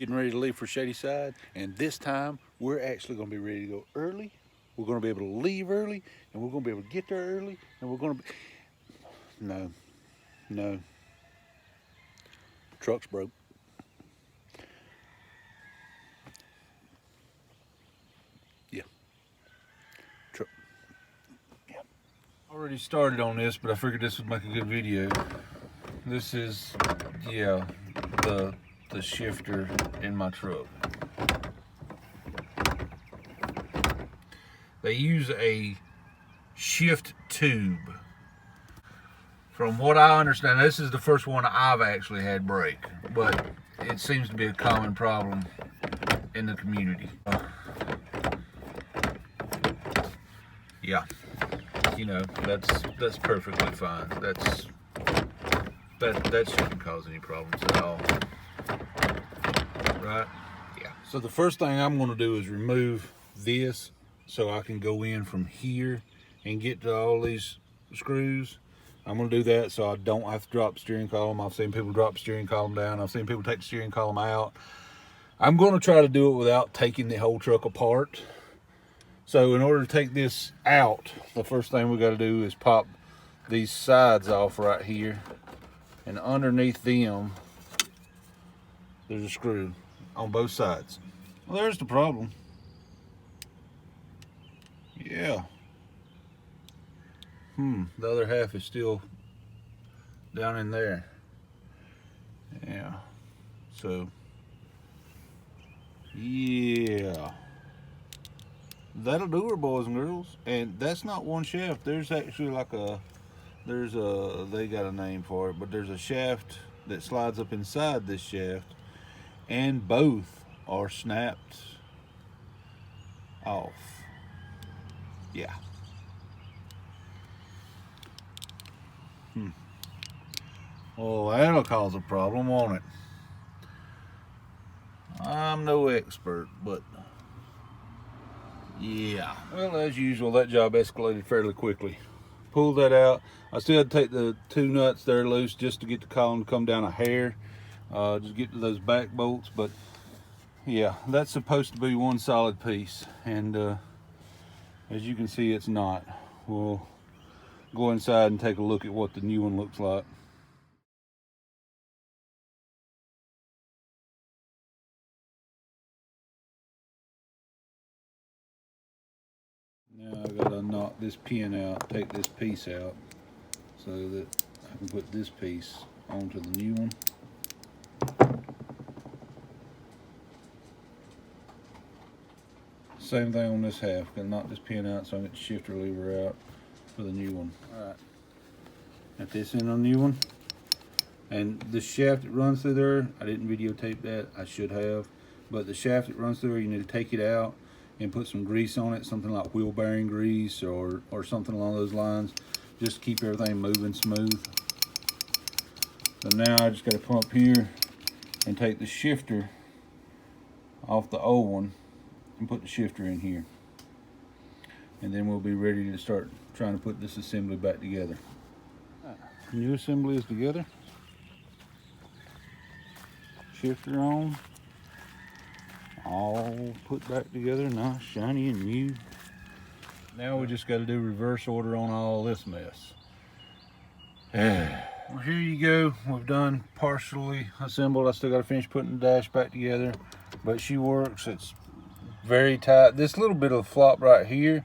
Getting ready to leave for Shadyside, and this time we're actually going to be ready to go early. We're going to be able to leave early, and we're going to be able to get there early, and we're going to be... No. Truck's broke. Yeah. Truck. Yeah. Already started on this, but I figured this would make a good video. This is, yeah, the shifter in my truck. They use a shift tube. From what I understand, this is the first one I've actually had break, but it seems to be a common problem in the community. Yeah, you know, that's perfectly fine. That shouldn't cause any problems at all, right? Yeah. So the first thing I'm going to do is remove this so I can go in from here and get to all these screws. I'm going to do that so I don't have to drop the steering column. I've seen people drop the steering column down. I've seen people take the steering column out. I'm going to try to do it without taking the whole truck apart. So in order to take this out, the first thing we got to do is pop these sides off right here. And underneath them, there's a screw on both sides. Well, there's the problem. Yeah. The other half is still down in there. Yeah. So, yeah. That'll do her, boys and girls. And that's not one shaft. There's actually like they got a name for it, but there's a shaft that slides up inside this shaft, and both are snapped off. Yeah. Well, that'll cause a problem, won't it? I'm no expert, but yeah. Well, as usual, that job escalated fairly quickly. Pulled that out. I still had to take the two nuts there loose just to get the column to come down a hair. Just get to those back bolts, but yeah, that's supposed to be one solid piece, and as you can see, it's not. We'll go inside and take a look at what the new one looks like. Now I've got to knock this pin out, take this piece out, so that I can put this piece onto the new one. Same thing on this half. Gonna knock this pin out so I can get the shifter lever out for the new one. Alright. Got this in on the new one. And the shaft that runs through there, I didn't videotape that, I should have. But the shaft that runs through there, you need to take it out and put some grease on it, something like wheel bearing grease or something along those lines, just to keep everything moving smooth. So now I just got to come up here and take the shifter off the old one and put the shifter in here. And then we'll be ready to start trying to put this assembly back together. New assembly is together. Shifter on. All put back together, nice, shiny, and new. Now we just got to do reverse order on all this mess. Well, here you go. We've done partially assembled. I still got to finish putting the dash back together, but she works. It's very tight. This little bit of flop right here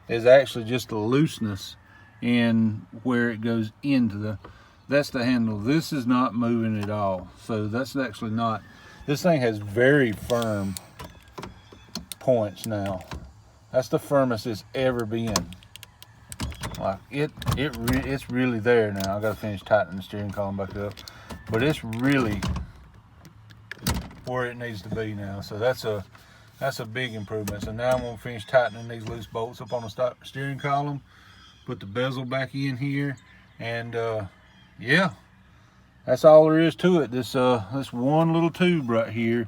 is actually just a looseness in where it goes into that's the handle. This is not moving at all. So that's actually not. This thing has very firm points now. That's the firmest it's ever been. Like it's really there now. I gotta finish tightening the steering column back up, but it's really where it needs to be now. So that's a big improvement. So now I'm gonna finish tightening these loose bolts up on the steering column, put the bezel back in here, and yeah. That's all there is to it. This one little tube right here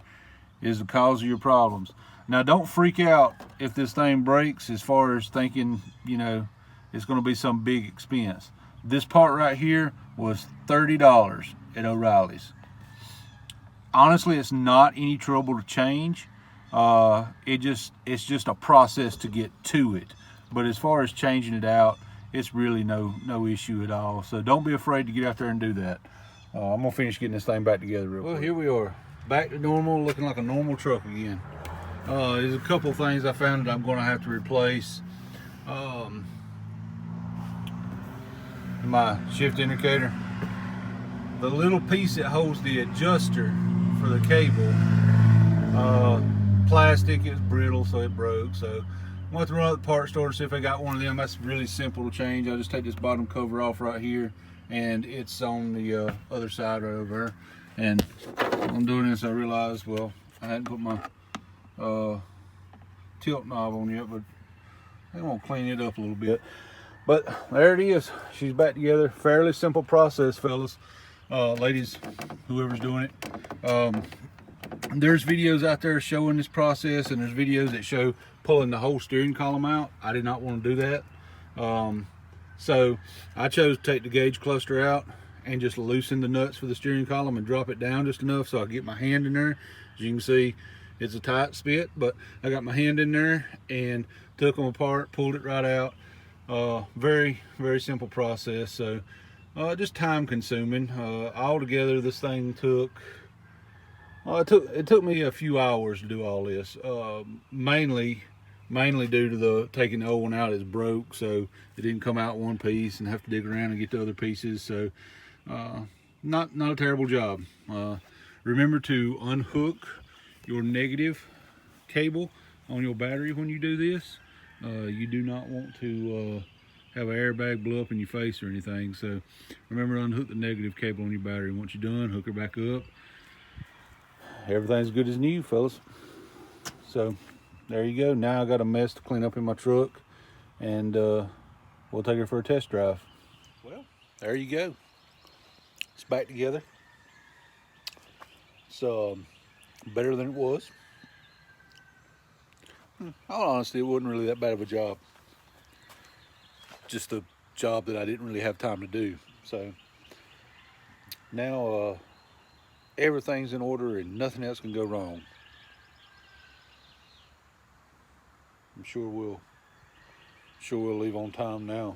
is the cause of your problems. Now don't freak out if this thing breaks as far as thinking, you know, it's gonna be some big expense. This part right here was $30 at O'Reilly's. honestly, it's not any trouble to change. It's just a process to get to it. But as far as changing it out, it's really no issue at all. So don't be afraid to get out there and do that. I'm gonna finish getting this thing back together real quick. Well, here we are, back to normal, looking like a normal truck again. There's a couple things I found that I'm gonna have to replace. My shift indicator, the little piece that holds the adjuster for the cable, plastic, is brittle, so it broke. So I went to run at the parts store to see if I got one of them. That's really simple to change. I just take this bottom cover off right here, and it's on the other side right over there. And I'm doing this, I realized, well, I hadn't put my tilt knob on yet, but I'm gonna clean it up a little bit. But there it is. She's back together. Fairly simple process, fellas, ladies, whoever's doing it. There's videos out there showing this process, and there's videos that show pulling the whole steering column out. I did not want to do that. So I chose to take the gauge cluster out and just loosen the nuts for the steering column and drop it down just enough so I can get my hand in there. As you can see, it's a tight spit, but I got my hand in there and took them apart, pulled it right out. Very simple process. So just time consuming. Altogether, this thing took it took me a few hours to do all this. Mainly due to the taking the old one out is broke, so it didn't come out one piece and have to dig around and get the other pieces. So not a terrible job. Remember to unhook your negative cable on your battery when you do this. You do not want to have an airbag blow up in your face or anything. So remember to unhook the negative cable on your battery. Once you're done, hook her back up. Everything's good as new, fellas. So there you go. Now I got a mess to clean up in my truck, and we'll take her for a test drive. Well, there you go. It's back together. It's better than it was. In all honesty, it wasn't really that bad of a job. Just a job that I didn't really have time to do. So now everything's in order and nothing else can go wrong. I'm sure we'll leave on time now.